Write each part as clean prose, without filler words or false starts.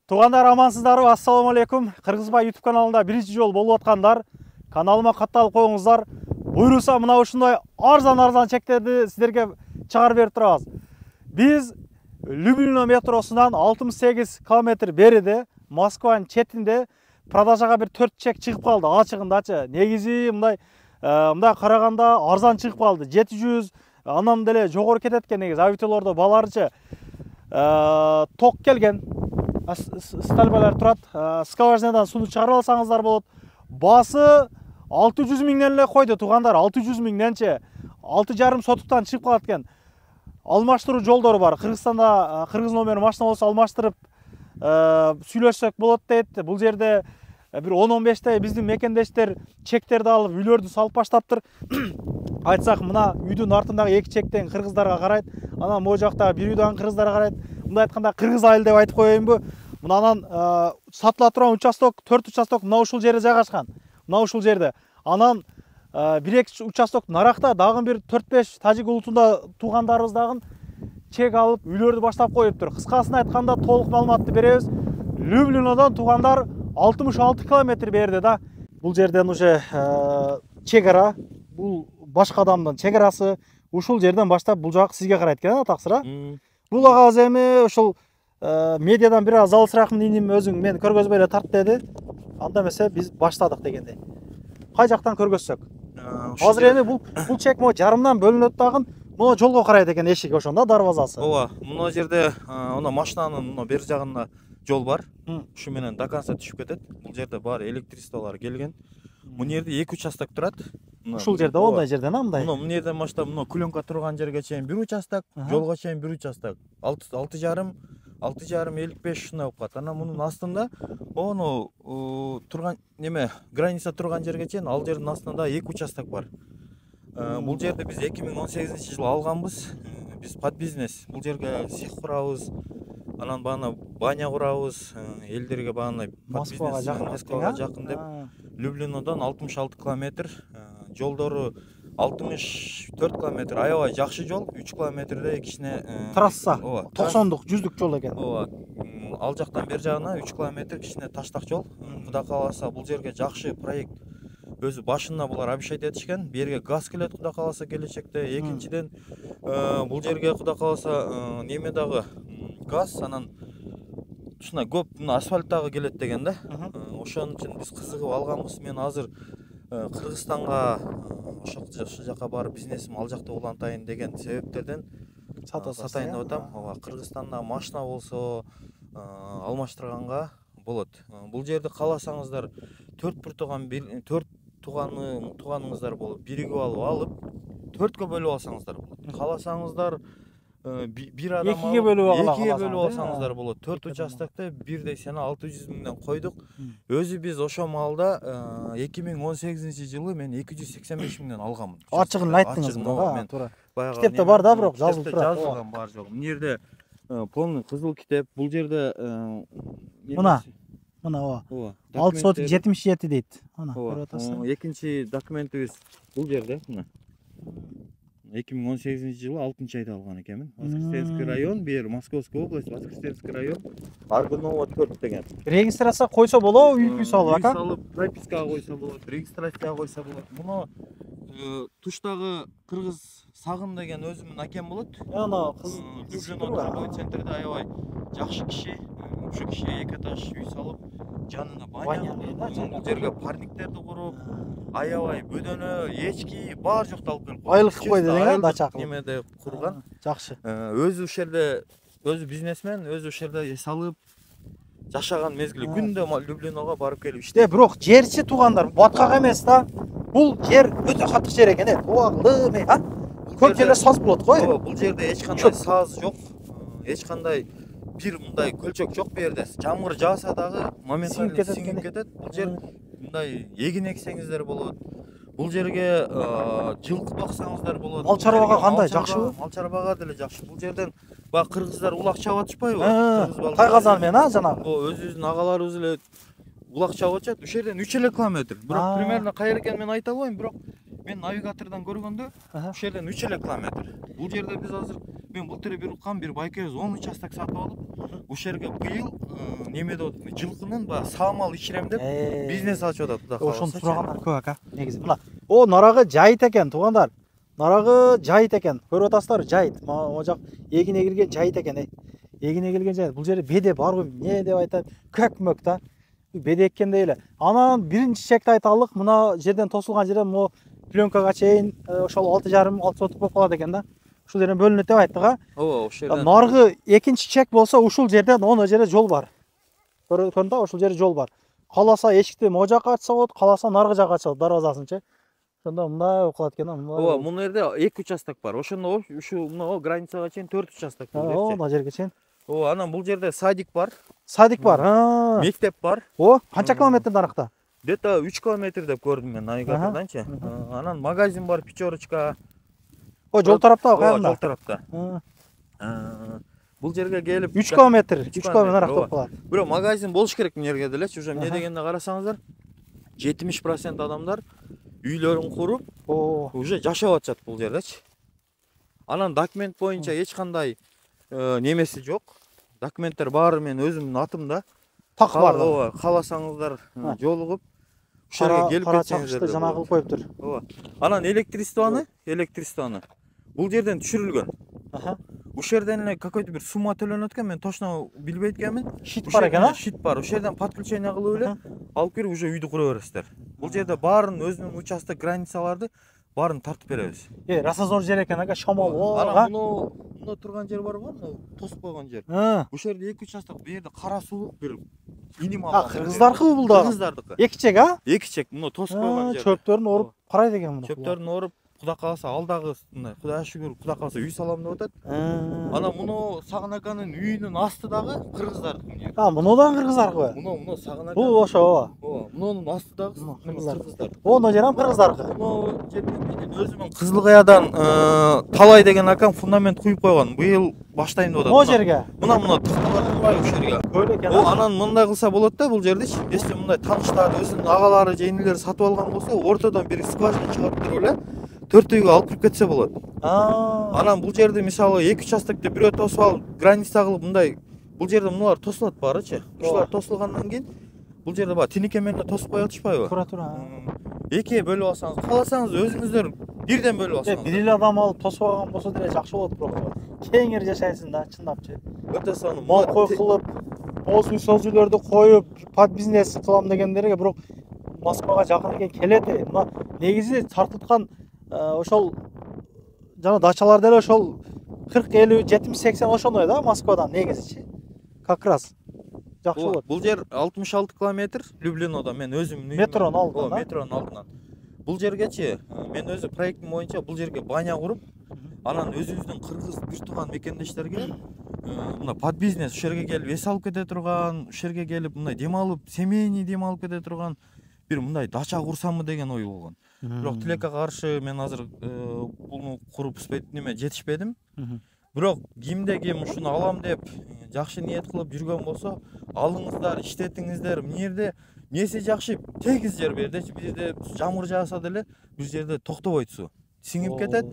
Туғандар амансыздарбы, ассаламу алейкум. Кыргызбай YouTube каналында биринчи жол болуп аткандар, каналыма катталып коюңуздар. Буйруса мына ушундай арзан чектерди сиздерге чыгарып берип турабыз. Биз Люблино метросунан 68 км бериде, Москванын четинде продажага бир 4 чек чыгып калды. Ачыгындачы. Негизи мындай караганда арзан чыгып калды. 700, анан деле жогору кетет экен негизи. Авитолордо баларычы ток келген. Стальбалар турат. Скважинадан сууну чыгарып алсаңыздар болот. Басы 600 миңден эле койду тугандар. 600 миңденче 6,5 сотуктан чыгып калат экен. Алмаштыруу жолдору бар. Кыргызстанда кыргыз номер машина болсо алмаштырып сүйлөшсөк болот дейт. Бул жерде бир 10-15 биздин мекендештер чектерди алып, үйлөрдү салып баштаптыр. Айтсак, мына үйдүн артындагы 2 чектен кыргыздарга карайт, анан могу жактагы бир үйдөн кыргыздарга карайт. Мындай айтканда кыргыз айыл деп айтып коеюнбу? Мынанан сатыла турган участок, 4 участок мына ушул жерде жайгашкан. Мына ушул жерде. Анан 1-2 участок наракта дагы бир 4-5 тажик улутунда туугандарыбыз дагы чек алып, үйлөрдү баштап коюптур. Кыскасын айтканда толук маалыматты беребиз. Люблинодон туугандар 66 км берди да. Бул жерден уже чегара, бул башка адамдын чегарасы. Ушул жерден баштап бул жак сизге карайт экен, таксыра. Бул агабыз эми ушул медиадан бир аз алысыраакмын иним өзүң мени көргөзбөй эле тарт деди. Анда эмесе биз баштадык дегендей. Кай жактан көргөзсөк? Азыр эми бул чек мо жарымдан бөлүнөт дагы. Мына жолго карайт экен эшик ошондо дарбазасы. Ооба, мына жерде ана машинанын мына бер жагында жол бар. Ушу менен до конца түшүп кетет. Бул жерде баары электричестволор келген. Мына жерде 2 участок турат. Ушул жерде ондай жерден мындай. Мына жерден баштап мына клёнка турган жерге чейин 1 участок, жолго чейин 1 участок. 6,5 55 ушундай болуп калат. Анан мунун астында ону турган неме граница турган жерге чейин ал жердин астында 2 участок бар. Бул жерде биз 2018-жылы алганбыз. Биз под бизнес. Бул жерге сех курабыз. Анан баана баня курабыз. Элдерге баана под бизнес Москвага жакын деп. Люблинодон 66 км. Жолдору 64 км. Аябай жакшы жол. 3 кмде кичине трасса. 90-дук, 100-дук жол экен. Ооба. Ал жактан бер жагына 3 км кичине таштак жол. Кудай кааласа бул жерге жакшы проект. Өзү башында булар обещать этишкен. Берге газ келет кудай кааласа келечекте. Экинчиден бул жерге кудай кааласа неме дагы газ, анан ушундай көп асфальт дагы келет деген да. Ошон үчүн биз кызыгып алганбыз. Мен азыр Кыргызстанга ошол жака барып бизнесим ал жакта улантайын деген себептерден сатайын деп атам. Ооба, Кыргызстанда машина болсо алмаштырганга болот. Бул жерде кааласаңыздар 4 тууганыңыздар болуп биригип алып 4кө бөлүп алсаңыздар болот. Кааласаңыздар бир адам 2ге бөлүп алсаңыздар болот. 4 участокто бирдей сена 600 миңден койдук. Өзү биз ошо маалда 2018-жылы мен 285 миңден алганмын. Ачыгын айттыңыз мен туура. Китепте бар да, бирок жазылып турат. Жазылган бар жок. Мына жерде полный кызыл китеп. Бул жерде мына ооба. 6 сот 77 дейт. Ана көрүп атасың. Экинчи документибиз бул жерде, мына. 2018-жылы 6-айда алган экенмин. Воскресенский район, бер Московская область, Воскресенский район, Аргунова 4 деген. Регистрация койсо болобу, үй салып, ака? Үй салып, пропискага койсо болот, регистрацияга койсо болот. Муну туштагы кыргыз сагын деген өзүмдүн акем болот. Ана Люблино торговый центрде аябай жакшы киши. Ушу киши 2 этаж үй салып, жанына баня, бул жерге парниктерди куруп, аябай бөдөнө, эчки, бар жокто алып келип койгон. Айлык койду деген дача кылып. Немеде курган. Жакшы. Өзү ушул жерде, өзү бизнесмен, өзү ушул жерде эс алып жашаган мезгили күндө Люблинога барып келип иштейт. Бирок жерчи туугандар, баткак эмес да. Бул жер өтө катык жер экен, тууган, көп жерде саз болот го. Ооба, бул жерде эч кандай саз жок. Эч кандай бир мындай көлчөк жок бу жерде. Жамгыр жааса дагы моментально сиңип кетет. Бул жер мындай эгин эксеңиздер болот. Бул жерге жылкы баксаңыздар болот. Мал чарбага кандай, жакшыбы? Мал чарбага деле жакшы. Бул жерден баягы кыргыздар улак чаап атышпайбы? Тай казан менен жанагы. Өзүбүздүн агаларыбыз эле улак чаап атышат. Ушул жерден 3 километр. Бирок примерно кайер экенин мен айта албайм, бирок мен навигатордан көргөндө ушул жерден 3 километр. Бул жерде биз азыр мен былтыр бир уккам бир байкебиз 10 участок сатып алып, ушул жерге быйыл неме деп атат, жылкынын баягы саамал ичирем деп бизнес ачып атат Кудай кааласа. Ошону сурагандар көп ака. Негизи мына нарагы жайыт экен туугандар. Нарагы жайыт экен. Көрүп атасыздар, жайыт. Могу жак эгин эгилген жайыт экен. Эгин эгилген жайыт. Бул жерде беде барбы, эмне деп айтат? Көкмөк да. Беде эккендей эле. Анан биринчи чекти айталык, мына жерден тосулган жерден могу пленкага чейин ошол 6,5-6 сотук болуп калат экен да. Ушул жерден бөлүнөт деп айттык а. Ооба, ушул жерден. Наргы экинчи чек болсо ушул жерден оно жерде жол бар. Көрдүңүз да, ушул жерде жол бар. Каласа эшикти могу жакка ачса болот, каласа наргы жакка ачса дарбазасынчы. Ошондо мындай болуп калат экен. Ооба, мына жерде 2 участок бар. Ошондо ушу мына границага чейин 4 участок бар. Мына жерге чейин. Ооба, анан бул жерде садик бар. Садик бар. Мектеп бар. Канча километр нарыкта? Где-то 3 километр деп көрдүм мен навигаторданчы. Анан магазин бар, печёрочка. Жол тараптабы каягында? Жол тарапта. Бул жерге келип 3 километр наракта болуп калат. Бирок магазин болуш керек мына жерге делечи. Уже эмне дегенде карасаңыздар, 70% адамдар үйлөрүн куруп, уже жашап атышат бул жердечи. Анан документ боюнча эч кандай немеси жок. Документтер баары мен өзүмдүн атымда. Так бар. Ооба, кааласаңыздар жолугуп ушул жерге келип кетсеңиздер. Жана кылып коюптур. Ооба. Анан электричествоны бул жерден түшүрүлгөн. Ушул жерден эле какой-то бир сумма төлөнөт экен, мен точно билбейт экенмин. Щит бар экен, а? Щит бар. Ушул жерден подключение кылып эле алып келип уже үйдү кура бересиздер. Бул жерде баарын өзүнүн участок границаларды баарын тартып беребиз. Расазор жер экен ага, шамал. Анан муну турган жер барбы? Муну тосуп койгон жер. Ушул жерде 2 участок, бу жерде кара суулук бир иним алган. Кыргыздаркы бул да? Кыргыздардыкы. 2 чек, а? 2 чек, муну тосуп койгон жер. Чөптөрүн оруп карайт экен муну. Чөптөрүн оруп, Кудай кааласа алдагы мындай Кудайга шүгүр, Кудай кааласа үй салам деп атат. Анан муну Сагын аканын үйүнүн асты дагы кыргыздардыкы. Муну да кыргыздаркы? Муну Сагын ака. Бул ошо. Ооба, мунун асты дагы кыргыздар. Оно жер кыргыздаркы. Муну жерден менин өзүмүн Кызыл Каядан Талай деген акам фундамент куюп койгон. Быйыл баштайм деп атат. Могу жерге. Мына такталар бар ушул жерге. Көйлө экен. Анан мындай кылса болот да бул жердечи. Если мындай тааныштар, өзүнүн агалары, жеңилери сатып алган болсо, ортодон бир скважина чыгарып туруп эле 4 үйгө алып кирип кетсе болот. Анан бул жерде мисалы 2 участокте бирөө тосуп алып, граница кылып мындай бул жерде мунулар тосулат баарычы. Ушулар тосулгандан кийин бул жерде баягы тинеке менен тосуп кое атышпайбы? Тура. Экиге бөлүп алсаңыз, кааласаңыз өзүңүздөр бирден бөлүп алсаңыз. Бир эле адам алып тосуп алган болсо деле жакшы болот, бирок кеңири жашайсың да, чындапчы. Өтө сонун. Мал кой кылып, боз үй созүүлөрдү коюп, под бизнес кылам дегендерге бирок Москвага жакын экен келет. Мына негизи тартылткан ошол жана дачалар деле ошол 40, 50, 70, 80 ошондой да Москвадан негизичи. Как раз жакшы болот. Бул жер 66 километр Люблинода, мен өзүм метронун алдынан. Метронун алдынан. Бул жергечи мен өзү проектим боюнча бул жерге баня куруп, анан өзүбүздүн кыргыз бир тууган мекендештерге мына под бизнес ушул жерге келип эс алып кете турган, ушул жерге келип мындай дем алып, семейный дем алып кете турган бир мындай дача курсамбы деген ой болгон. Бирок тилекке каршы мен азыр буну куруп жетишпедим. Бирок кимде ким ушуну алам деп жакшы ниет кылып жүргөн болсо, алыңыздар, иштетиңиздер. Мына жерде неси жакшы, тегиз жер бердечи. Бул жерде жамгыр жааса деле бул жерде токтобойт суу. Сиңип кетет.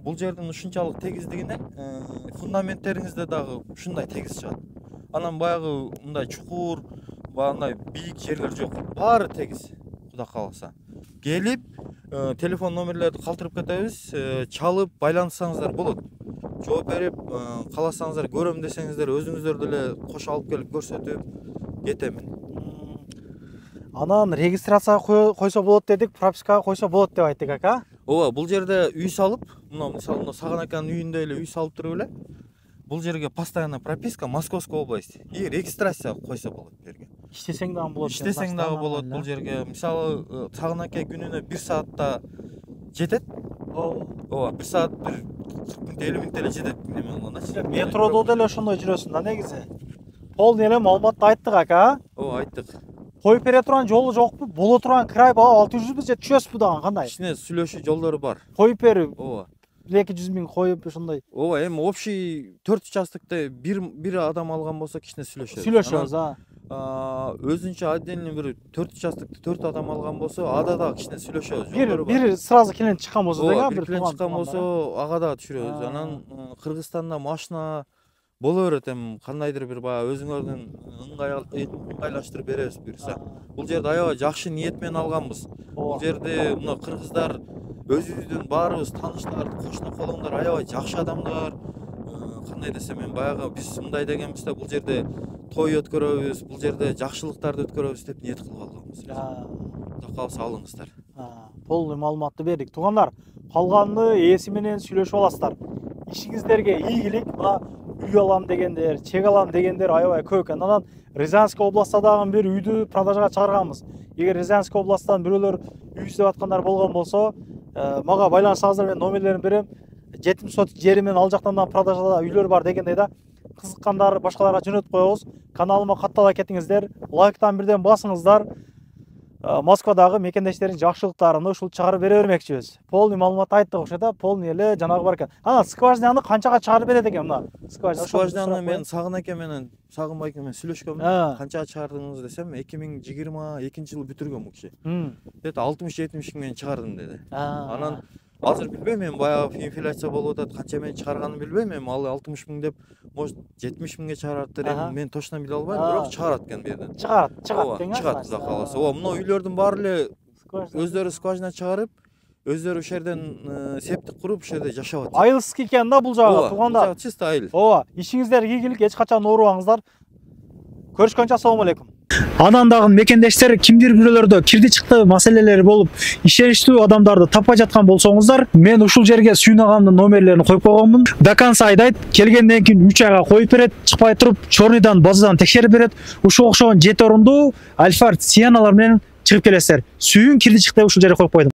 Бул жердин ушунчалык тегиздигинен фундаменттериңизде дагы ушундай тегиз чыгат. Анан баягы мындай чукур, баягындай бийик жерлер жок. Баары тегиз. Кудай кааласа. Келип, телефон номерлерди калтырып кетебиз, чалып байланышсаңыздар болот. Жооп берип, кааласаңыздар көрөм десеңиздер, өзүңүздөр деле кошо алып келип көрсөтүп кетемин. Анан регистрацияга койсо болот дедик, пропискага койсо болот деп айттык ака. Ооба, бул жерде үй салып, мына мисалы Сагын аканын үйүндө эле үй салып туруп эле, бул жерге постоянная прописка Московская область и регистрация койсо болот бу жерге. Иштесең дагы болот. Иштесең дагы болот бул жерге. Мисалы Сагын ака күнүнө 1 саатта жетет. Ооба, 1 саат 50 мүнөт эле жетет неме кылгандачы. Метродо деле ошондой жүрөсүң да негизи. Полный эле маалыматты айттык ака. Ооба, айттык. Коюп бере турган жолу жокпу? Боло турган край баа 600 же түшөсүзбү дагы кандай? Кичине сүйлөшүү жолдору бар. Коюп берип. Ооба. 200 миң коюп ошондой. Ооба, эми общий 4 участокте бир адам алган болсо кичине сүйлөшөбүз. Сүйлөшөбүз, өзүнчө отдельный бир 4 участокты 4 адам алган болсо, ада да кичине сүйлөшөбүз. Бир сразу клиент чыккан болсо да, бир клиент чыккан болсо, ага да түшүрөбүз. Анан Кыргызстанда машина боло берет, эми кандайдыр бир баягы өзүңөрдүн ыңгайлаштырып беребиз буюрса. Бул жерде аябай жакшы ниет менен алганбыз. Бул жерде мына кыргыздар өзүбүздүн баарыбыз тааныштар, кошуна колоңдор аябай жакшы адамдар. Кандай десем, мен баягы биз мындай дегенбиз да, бул жерде той өткөрөбүз, бул жерде жакшылыктарды өткөрөбүз деп ниет кылып алганбыз. Кудай кааласа алыңыздар. Полный маалыматты бердик. Туугандар, калганды ээси менен сүйлөшүп аласыздар. Ишиңиздерге ийгилик. Мына үй алам дегендер, чек алам дегендер аябай көп экен. Анан Рязанский областта дагы бир үйдү продажага чыгарганбыз. Эгер Рязанский областтан бирөөлөр үй издеп аткандар болгон болсо, мага байланышсаңыздар, мен номерлерин берем. Жетим сот жери менен ал жактан да продажада үйлөр бар дегендей да. Кызыккандар башкаларга жөнөтүп коебуз. Каналыма каттала кетиңиздер, лайктан бирден басыңыздар. Москвадагы мекендештердин жакшылыктарын ушул чыгарып бере бермекчибиз. Полный маалымат айттык окшойт да, полный эле жанагы бар экен. Анан скважинаны канчага чыгарып берет экен мына? Скважинаны мен Сагын аке менен, Сагынбай аке менен сүйлөшкөнмүн. Канчага чыгардыңыз десем, 2022-жылы бүтүргөн бул киши. Дет 60-70 миң менен чыгардым деди. Анан азыр билбейм, мен баягы инфляция болуп атат, канча менен чыгарганын билбейм. Мен ал 60 миң деп, может 70 миңге чыгараттыр, мен точно биле албайм, бирок чыгарат экен бу жерден. Чыгат экен. Чыгат, Кудай кааласа. Мына үйлөрдүн баары эле өздөрү скважина чыгарып, өздөрү ушул жерден септик куруп, ушул жерде жашап атат. Айылсыз экен да бул жагы, туугандар. Чисто айыл. Ишиңиздер ийгилик, эч качан оорубаңыздар. Көрүшкөнчө ассаламу алейкум. Анан дагы мекендештер кимдир бирөөлөрдө кирди чыкты маселелери болуп, ишеничтүү адамдарды таппай жаткан болсоңуздар, мен ушул жерге Сүйүн агамдын номерлерин коюп койгонмун. До конца айдайт, келгенден кийин 3 айга коюп берет, чыкпай туруп, чорныйдан, базадан текшерип берет. Ушул окшогон 7 орундуу Альфард Сиеналар менен чыгып келесиздер. Сүйүн кирди чыкты ушул жерге коюп койдум.